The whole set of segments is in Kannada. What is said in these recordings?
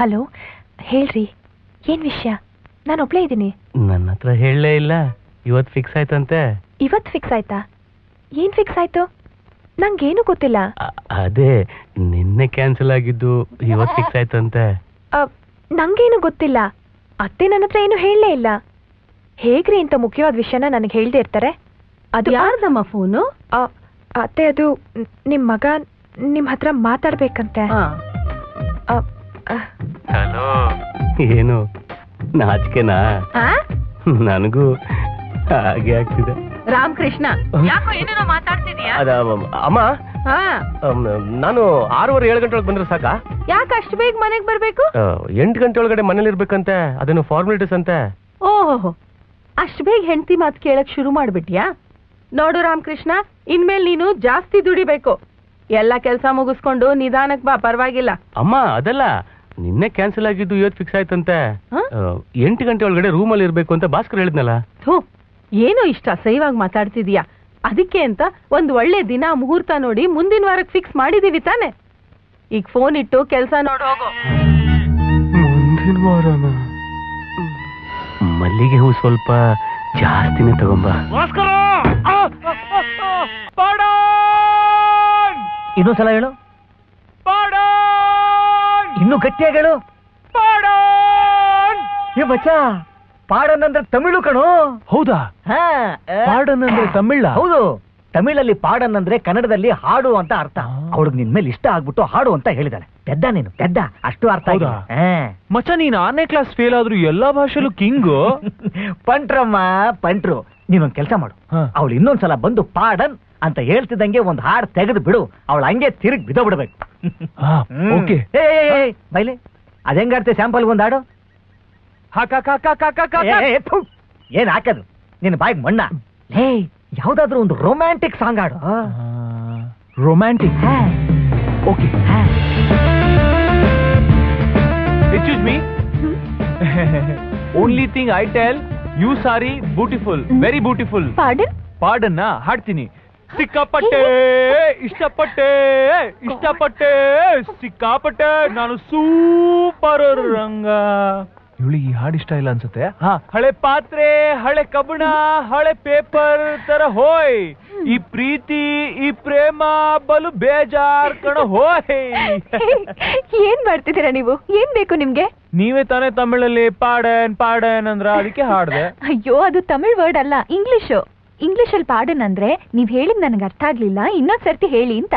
ಹಲೋ, ಹೇಳ್ರಿ, ಏನ್ ವಿಷಯ? ನಾನು ಒಬ್ಳೇ ಇದ್ದೀನಿ. ನನ್ನ ಹತ್ರ ಹೇಳಲೇ ಇಲ್ಲ. ಇವತ್ತು ಫಿಕ್ಸ್ ಆಯ್ತಂತೆ. ಇವತ್ತು ಫಿಕ್ಸ್ ಆಯ್ತಾ? ಏನ್ ಫಿಕ್ಸ್ ಆಯ್ತು? ನಂಗೇನು ಗೊತ್ತಿಲ್ಲ. ಅದೇ ನಿನ್ನೆ ಕ್ಯಾನ್ಸಲ್ ಆಗಿದ್ದು ಇವತ್ತು ಫಿಕ್ಸ್ ಆಯ್ತಂತೆ. ನಂಗೇನು ಗೊತ್ತಿಲ್ಲ. ಅತ್ತೆ ನನ್ನ ಹತ್ರ ಏನು ಹೇಳಲೇ ಇಲ್ಲ. ಹೇಗ್ರಿ ಇಂಥ ಮುಖ್ಯವಾದ ವಿಷಯನ ನನಗೆ ಹೇಳ್ದೆ ಇರ್ತಾರೆ? ಅದು ಯಾರ್ದಮ್ಮ ಫೋನು? ಅತ್ತೆ, ಅದು ನಿಮ್ ಮಗ ನಿಮ್ ಹತ್ರ ಮಾತಾಡ್ಬೇಕಂತೆ. ಹಲೋ, ಏನು ನಾಚಿಕೆನಾ? ನನಗೂ ಹಾಗೆ ಆಗ್ತಿದೆ. ರಾಮಕೃಷ್ಣ, ಯಾಕೋ ಏನೇನೋ ಮಾತಾಡ್ತಿದ್ಯಾ? ಅಮ್ಮ, ನಾನು 6:30 7 ಗಂಟೆ ಒಳಗೆ ಬಂದ್ರೆ ಸಾಕಾ? ಯಾಕೆ ಅಷ್ಟು ಬೇಗ ಮನೆಗೆ ಬರ್ಬೇಕು? 8 ಗಂಟೆ ಒಳಗಡೆ ಮನೇಲಿ ಇರ್ಬೇಕಂತೆ. ಅದೇನು ಫಾರ್ಮಾಲಿಟೀಸ್ ಅಂತೆ. ಓಹೋ, ಅಷ್ಟು ಬೇಗ ಹೆಂಡತಿ ಮಾತು ಕೇಳಕ್ ಶುರು ಮಾಡ್ಬಿಟ್ಯಾ? ನೋಡು ರಾಮಕೃಷ್ಣ, ಇನ್ಮೇಲೆ ನೀನು ಜಾಸ್ತಿ ದುಡಿಬೇಕು. ಎಲ್ಲ ಕೆಲಸ ಮುಗಿಸ್ಕೊಂಡು ನಿಧಾನಕ್ ಬಾ, ಪರವಾಗಿಲ್ಲ. ಅಮ್ಮ, ಅದಲ್ಲ, ನಿನ್ನೆ ಕ್ಯಾನ್ಸಲ್ ಆಗಿದ್ದು ಇವತ್ತು ಫಿಕ್ಸ್ ಆಯ್ತಂತೆ. 8 ಗಂಟೆ ಒಳಗಡೆ ರೂಮಲ್ಲಿ ಇರ್ಬೇಕು ಅಂತ ಭಾಸ್ಕರ್ ಹೇಳಿದ್ನಲ್ಲ. ಏನೋ ಇಷ್ಟ ಸೈವಾಗಿ ಮಾತಾಡ್ತಿದೀಯಾ? ಅದಕ್ಕೆ ಅಂತ ಒಂದ್ ಒಳ್ಳೆ ದಿನ ಮುಹೂರ್ತ ನೋಡಿ ಮುಂದಿನ ವಾರಕ್ಕೆ ಫಿಕ್ಸ್ ಮಾಡಿದೀವಿ ತಾನೆ. ಈಗ ಫೋನ್ ಇಟ್ಟು ಕೆಲಸ ನೋಡ್ ಹೋಗೋ. ಮುಂದಿನ ವಾರನ? ಮಲ್ಲಿಗೆ ಹೂ ಸ್ವಲ್ಪ ಜಾಸ್ತಿನೇ ತಗೊಂಬ. ಇನ್ನೊಂದ್ಸಲ ಹೇಳು. ಇನ್ನು ಗಟ್ಟಿಯಾಗಿ ಹೇಳು. ಏ ಬಚ್ಚ, ಪಾಡನ್ ಅಂದ್ರೆ ತಮಿಳು ಕಣೋ. ಹೌದಾ? ಪಾಡನ್ ಅಂದ್ರೆ ತಮಿಳ? ಹೌದು. ತಮಿಳಲ್ಲಿ ಪಾಡನ್ ಅಂದ್ರೆ ಕನ್ನಡದಲ್ಲಿ ಹಾಡು ಅಂತ ಅರ್ಥ. ಅವಳಿಗೆ ನಿನ್ ಮೇಲೆ ಇಷ್ಟ ಆಗ್ಬಿಟ್ಟು ಹಾಡು ಅಂತ ಹೇಳಿದಾಳೆ. ಪೆದ್ದ ನೀನು, ಪೆದ್ದ. ಅಷ್ಟು ಅರ್ಥ ಆಗಿದೆ. ಮಚ್ಚ, ನೀನ್ 6ನೇ ಕ್ಲಾಸ್ ಫೇಲ್ ಆದ್ರೂ ಎಲ್ಲಾ ಭಾಷೆಲೂ ಕಿಂಗು. ಪಂಟ್ರಮ್ಮ, ಪಂಟ್ರು. ನೀನೊಂದ್ ಕೆಲಸ ಮಾಡು. ಅವಳು ಇನ್ನೊಂದ್ಸಲ ಬಂದು ಪಾಡನ್ ಅಂತ ಹೇಳ್ತಿದ್ದಂಗೆ ಒಂದ್ ಹಾಡು ತೆಗೆದು ಬಿಡು. ಅವಳು ಹಂಗೆ ತಿರುಗಿ ಬಿದ ಬಿಡ್ಬೇಕು. ಬೈಲೆ, ಅದ್ ಹೆಂಗಾಡ್ತೆ? ಸ್ಯಾಂಪಲ್ ಒಂದ್ ಹಾಡು. ಏನ್ ಹಾಕದು? ನಿನ್ನ ಬಾಯಿಗೆ ಮಣ್ಣ. ಹೇ, ಯಾವ್ದಾದ್ರು ಒಂದು ರೊಮ್ಯಾಂಟಿಕ್ ಸಾಂಗ್ ಹಾಡು. Romantic? Okay. Excuse me, only thing I tell you sorry beautiful, very beautiful. ಪಾಡನ್ನ ಹಾಡ್ತೀನಿ. ಸಿಕ್ಕಾಪಟ್ಟೆ ಇಷ್ಟಪಟ್ಟೆ, ಇಷ್ಟಪಟ್ಟೆ ಸಿಕ್ಕಾಪಟ್ಟೆ, ನಾನು ಸೂಪರ್ ರಂಗ. ಇವಳಿಗೆ ಈ ಹಾಡು ಇಷ್ಟ ಇಲ್ಲ ಅನ್ಸುತ್ತೆ. ಹಳೆ ಪಾತ್ರೆ, ಹಳೆ ಕಬ್ಬಣ, ಹಳೆ ಪೇಪರ್ ತರ ಹೋಯ್. ಈ ಪ್ರೀತಿ, ಈ ಪ್ರೇಮ ಬಲು ಬೇಜಾರ್ ಕಣ ಹೋಯ್. ಏನ್ ಮಾಡ್ತಿದ್ದೀರಾ ನೀವು? ಏನ್ ಬೇಕು ನಿಮ್ಗೆ? ನೀವೇ ತಾನೇ ತಮಿಳಲ್ಲಿ ಪಾಡನ್ ಪಾಡನ್ ಅಂದ್ರ, ಅದಕ್ಕೆ ಹಾಡ್ದೆ. ಅಯ್ಯೋ, ಅದು ತಮಿಳ್ ವರ್ಡ್ ಅಲ್ಲ, ಇಂಗ್ಲಿಷ್. ಇಂಗ್ಲಿಷಲ್ಲಿ ಪಾಡನ್ ಅಂದ್ರೆ ನೀವ್ ಹೇಳಿದ್ ನನಗೆ ಅರ್ಥ ಆಗ್ಲಿಲ್ಲ, ಇನ್ನೊಂದ್ ಸರ್ತಿ ಹೇಳಿ ಅಂತ.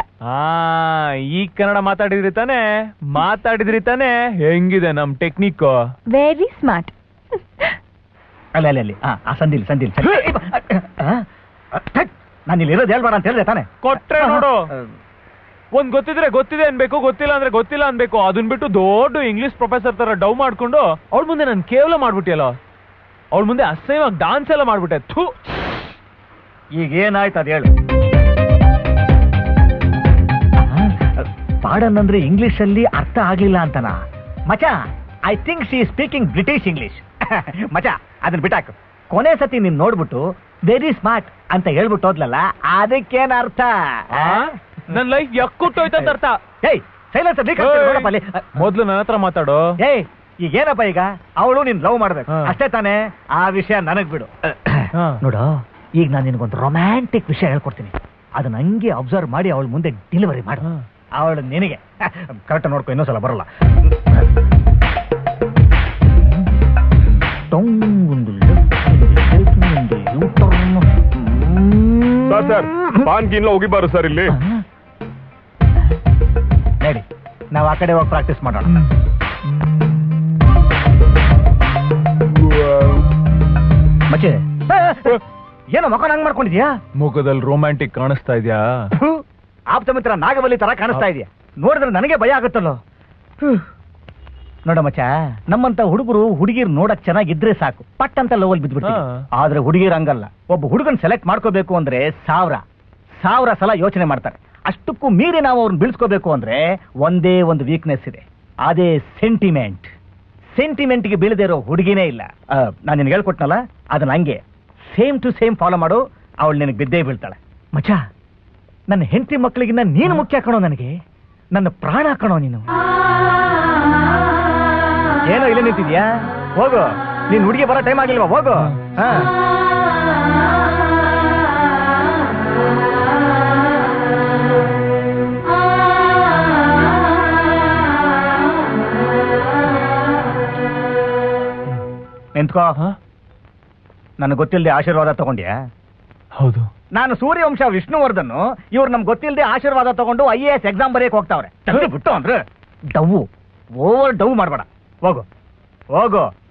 ಈಗ ಕನ್ನಡ ಮಾತಾಡಿದ್ರಿ ತಾನೆ. ಹೆಂಗಿದೆ ನಮ್ ಟೆಕ್ನಿಕ್? Very smart. ಅಲ್ಲಿ ಸಂದಿಲ್ ನಾನು ಇಲ್ಲಿ ಇರೋದು ಹೇಳ್ಬೇಡ ಅಂತ ಹೇಳಿದೆ ತಾನೆ. ಕೊಟ್ರೆ ನೋಡು, ಒಂದ್ ಗೊತ್ತಿದ್ರೆ ಗೊತ್ತಿದೆ ಅನ್ಬೇಕು, ಗೊತ್ತಿಲ್ಲ ಅಂದ್ರೆ ಗೊತ್ತಿಲ್ಲ ಅನ್ಬೇಕು. ಅದನ್ ಬಿಟ್ಟು ದೊಡ್ಡ ಇಂಗ್ಲಿಷ್ ಪ್ರೊಫೆಸರ್ ತರ ಡವ್ ಮಾಡ್ಕೊಂಡು ಅವಳ ಮುಂದೆ ನಾನು ಕೇವಲ ಮಾಡ್ಬಿಟ್ಟಿಯಲ್ಲ. ಅವಳ ಮುಂದೆ ಅಸಹ್ಯವಾಗಿ ಡಾನ್ಸ್ ಎಲ್ಲ ಮಾಡ್ಬಿಟ್ಟೆ. ಈಗ ಏನಾಯ್ತು ಅದ್ ಹೇಳು. ಪಾಡನ್ ಅಂದ್ರೆ ಇಂಗ್ಲಿಷ್ ಅಲ್ಲಿ ಅರ್ಥ ಆಗ್ಲಿಲ್ಲ ಅಂತನಾ? ಮಚ, I think she speaking British English. ಮಚ, ಅದನ್ನ ಬಿಟ್ಟಾಕು. ಕೊನೆ ಸತಿ ನೀನ್ ನೋಡ್ಬಿಟ್ಟು ವೆರಿ ಸ್ಮಾರ್ಟ್ ಅಂತ ಹೇಳ್ಬಿಟ್ಟು ಹೋದ್ಲಲ್ಲ, ಅದಕ್ಕೇನ್ ಅರ್ಥ? ನನ್ ಲೈಫ್ ಯಕ್ಕುಟ್ಟೋಯ್ತಂತ ಅರ್ಥ. ಏಯ್, ಸೈಲೆನ್ಸ್ ನೋಡಪ್ಪ ಅಲ್ಲಿ. ಮೊದ್ಲು ನನ್ನ ಹತ್ರ ಮಾತಾಡೋ. ಏಯ್, ಈಗ ಏನಪ್ಪ, ಈಗ ಅವಳು ನೀನ್ ಲವ್ ಮಾಡ್ಬೇಕು ಅಷ್ಟೇ ತಾನೆ? ಆ ವಿಷಯ ನನಗ್ ಬಿಡು. ನೋಡು, ಈಗ ನಾನು ನಿನಗೊಂದು ರೊಮ್ಯಾಂಟಿಕ್ ವಿಷಯ ಹೇಳ್ಕೊಡ್ತೀನಿ. ಅದನ್ನ ಹಂಗೆ ಅಬ್ಸರ್ವ್ ಮಾಡಿ ಅವಳ ಮುಂದೆ ಡೆಲಿವರಿ ಮಾಡು. ಅವಳು ನಿನಗೆ ಕರೆಕ್ಟ್ ನೋಡ್ಕೊ, ಇನ್ನೊಂದ್ಸಲ ಬರಲ್ಲ. ಸರ್, ಪಾನ್ ಗಿನ್ಲ ಹೋಗಿಬಾರು ಸರ್ ಇಲ್ಲಿ. ನಡಿ, ನಾವು ಆ ಕಡೆ ಹೋಗಿ ಪ್ರಾಕ್ಟೀಸ್ ಮಾಡೋಣ. ಮಚ್ಚೆ, ಏನೋ ಮಕ್ಕ ಹಂಗ್ ಮಾಡ್ಕೊಂಡಿದ್ಯಾ? ಮುಖದಲ್ಲಿ ರೊಮ್ಯಾಂಟಿಕ್ ಕಾಣಿಸ್ತಾ ಇದ್ಯಾ? ಆಪ್ತ ಮಿತ್ರ ನಾಗಬಲಿ ತರ ಕಾಣಿಸ್ತಾ ಇದೆಯಾ? ನೋಡಿದ್ರೆ ನನಗೆ ಭಯ ಆಗುತ್ತಲ್ಲೋ. ನೋಡ ಮಚ್ಚ, ನಮ್ಮಂತ ಹುಡುಗರು ಹುಡುಗಿರ್ ನೋಡಕ್ ಚೆನ್ನಾಗಿದ್ರೆ ಸಾಕು, ಪಟ್ ಅಂತ ಲವಲ್ ಬಿದ್ಬಿಡ್ತೀವಿ. ಆದ್ರೆ ಹುಡುಗಿರ್ ಹಂಗಲ್ಲ. ಒಬ್ಬ ಹುಡುಗನ್ ಸೆಲೆಕ್ಟ್ ಮಾಡ್ಕೋಬೇಕು ಅಂದ್ರೆ ಸಾವಿರ ಸಲ ಯೋಚನೆ ಮಾಡ್ತಾರೆ. ಅಷ್ಟಕ್ಕೂ ಮೀರಿ ನಾವು ಅವ್ರನ್ನ ಬೀಳ್ಸ್ಕೋಬೇಕು ಅಂದ್ರೆ ಒಂದೇ ಒಂದು ವೀಕ್ನೆಸ್ ಇದೆ, ಅದೇ ಸೆಂಟಿಮೆಂಟ್. ಸೆಂಟಿಮೆಂಟ್ಗೆ ಬೀಳದೇ ಇರೋ ಹುಡುಗಿನೇ ಇಲ್ಲ. ನಾನು ನಿನ್ಗೆ ಹೇಳ್ಕೊಟ್ನಲ್ಲ, ಅದನ್ನ ಹಂಗೆ ಸೇಮ್ ಟು ಸೇಮ್ ಫಾಲೋ ಮಾಡು, ಅವಳು ನಿನಗೆ ಬಿದ್ದೇ ಬೀಳ್ತಾಳೆ. ಮಚ್ಚ, ನನ್ನ ಹೆಂಡತಿ ಮಕ್ಕಳಿಗಿನ್ನ ನೀನು ಮುಖ್ಯ ಕಣೋ ನನಗೆ. ನನ್ನ ಪ್ರಾಣ ಕಣೋ ನೀನು. ಏನೋ ಇಲ್ಲ ನಿಂತಿದ್ಯಾ? ಹೋಗು, ನೀನ್ ಹುಡುಗಿ ಬರೋ ಟೈಮ್ ಆಗಿಲ್ವಾ? ಹೋಗು. ಹಾ ನಿಂತ್ಕೋ. ನನಗೆ ಗೊತ್ತಿಲ್ಲದೆ ಆಶೀರ್ವಾದ ತಗೊಂಡ್ಯಾ? ಹೌದು. ನಾನು ಸೂರ್ಯವಂಶ ವಿಷ್ಣುವರ್ಧನ್. ಇವ್ರು ನಮ್ಗೆ ಗೊತ್ತಿಲ್ಲದೆ ಆಶೀರ್ವಾದ ತಗೊಂಡು IAS ಎಕ್ಸಾಮ್ ಬರೆಯಕ್ಕೆ ಹೋಗ್ತಾವ್ರೆ. ಬಿಟ್ಟು ಅಂದ್ರೆ ಡವ್ ಓವರ್ ಡವ್ ಮಾಡಬೇಡ. ಹೋಗು ಹೋಗು.